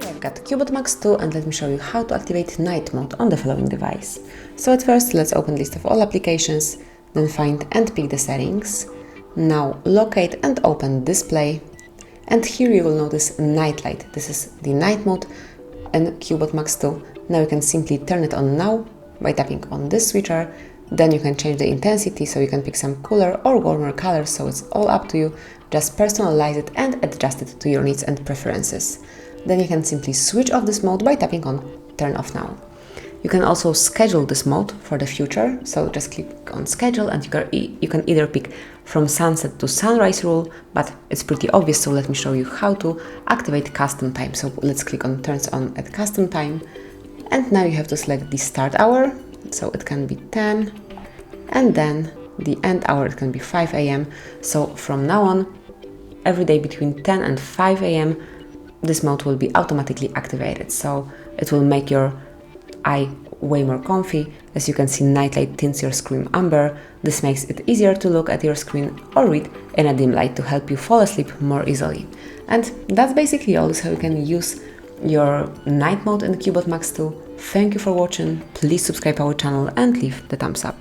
I've got CUBOT Max 2 and let me show you how to activate night mode on the following device. So at first let's open list of all applications, then find and pick the settings. Now locate and open display, and here you will notice night light. This is the night mode in CUBOT Max 2. Now you can simply turn it on now by tapping on this switcher. Then you can change the intensity, so you can pick some cooler or warmer colors, so it's all up to you. Just personalize it and adjust it to your needs and preferences. Then you can simply switch off this mode by tapping on turn off now. You can also schedule this mode for the future, so just click on schedule and you can either pick from sunset to sunrise rule, but it's pretty obvious, so let me show you how to activate custom time. So let's click on turns on at custom time, and now you have to select the start hour, so it can be 10, and then the end hour, it can be 5 a.m. So from now on, every day between 10 and 5 a.m. this mode will be automatically activated, so it will make your eye way more comfy. As you can see, nightlight tints your screen amber. This makes it easier to look at your screen or read in a dim light to help you fall asleep more easily. And that's basically all. This is how you can use your night mode in CUBOT Max 2. Thank you for watching. Please subscribe our channel and leave the thumbs up.